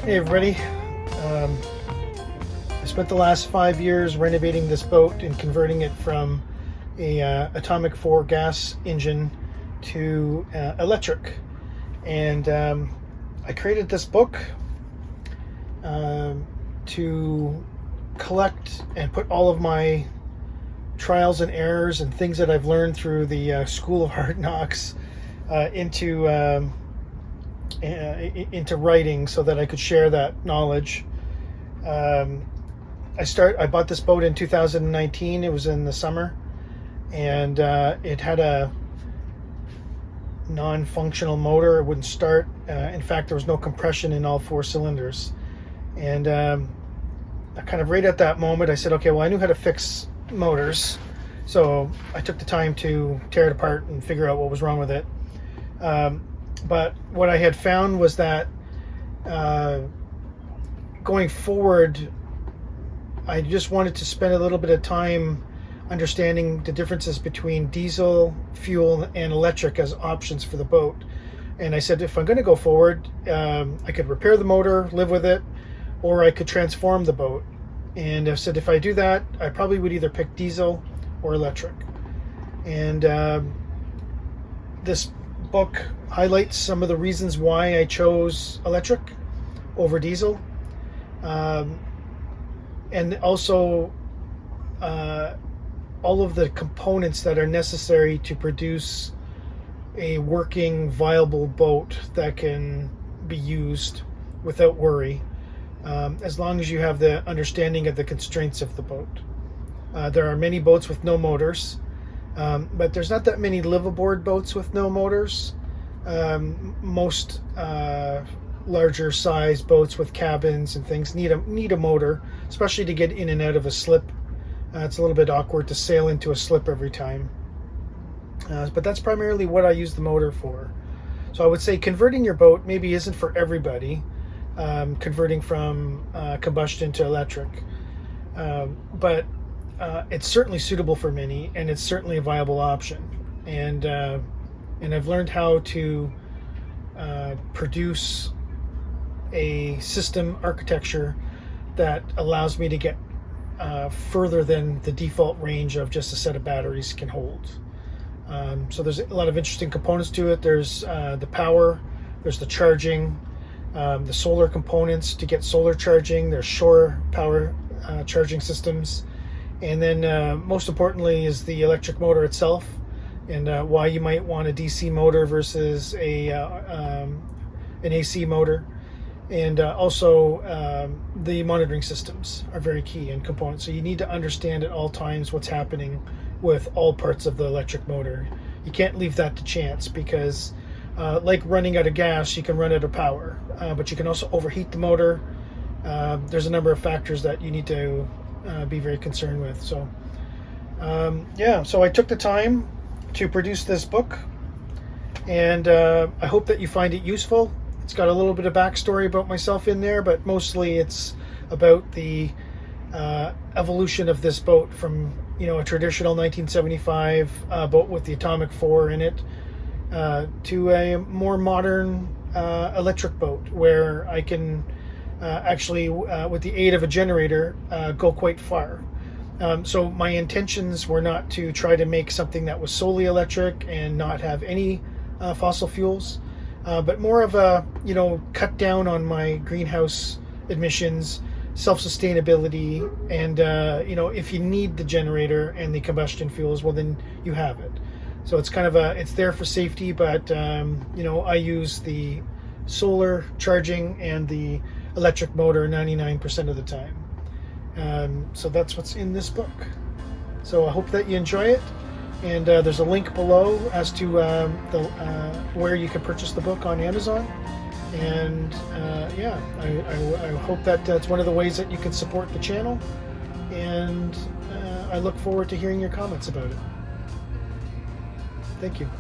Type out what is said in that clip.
Hey everybody, I spent the last 5 years renovating this boat and converting it from a atomic 4 gas engine to electric. And I created this book to collect and put all of my trials and errors and things that I've learned through the School of Hard Knocks into writing so that I could share that knowledge. I bought this boat in 2019. It was in the summer, and it had a non-functional motor. It wouldn't start. In fact, there was no compression in all 4 cylinders. And I kind of right at that moment, I said, okay, well, I knew how to fix motors, so I took the time to tear it apart and figure out what was wrong with it. But what I had found was that going forward, I just wanted to spend a little bit of time understanding the differences between diesel, fuel, and electric as options for the boat. And I said, if I'm going to go forward, I could repair the motor, live with it, or I could transform the boat. And I said, if I do that, I probably would either pick diesel or electric. And this book highlights some of the reasons why I chose electric over diesel, and also all of the components that are necessary to produce a working, viable boat that can be used without worry, as long as you have the understanding of the constraints of the boat. There are many boats with no motors, but there's not that many liveaboard boats with no motors. Most larger size boats with cabins and things need a motor, especially to get in and out of a slip. It's a little bit awkward to sail into a slip every time. But that's primarily what I use the motor for. So I would say converting your boat maybe isn't for everybody, converting from combustion to electric. But it's certainly suitable for many, and it's certainly a viable option. And I've learned how to produce a system architecture that allows me to get further than the default range of just a set of batteries can hold. So there's a lot of interesting components to it. There's the power, there's the charging, the solar components to get solar charging, there's shore power charging systems, and then most importantly is the electric motor itself, and why you might want a DC motor versus an AC motor. And also the monitoring systems are very key and components. So you need to understand at all times what's happening with all parts of the electric motor. You can't leave that to chance, because like running out of gas, you can run out of power, but you can also overheat the motor. There's a number of factors that you need to be very concerned with. So so I took the time to produce this book, and I hope that you find it useful. It's got a little bit of backstory about myself in there, but mostly it's about the evolution of this boat from a traditional 1975 boat with the atomic 4 in it to a more modern electric boat where I can actually, with the aid of a generator, go quite far. So my intentions were not to try to make something that was solely electric and not have any fossil fuels, but more of a, cut down on my greenhouse emissions, self-sustainability, and, if you need the generator and the combustion fuels, well, then you have it. So it's kind of it's there for safety, but, I use the solar charging and the electric motor 99% of the time. So that's what's in this book. So I hope that you enjoy it. And there's a link below as to where you can purchase the book on Amazon. And I hope that it's one of the ways that you can support the channel. And I look forward to hearing your comments about it. Thank you.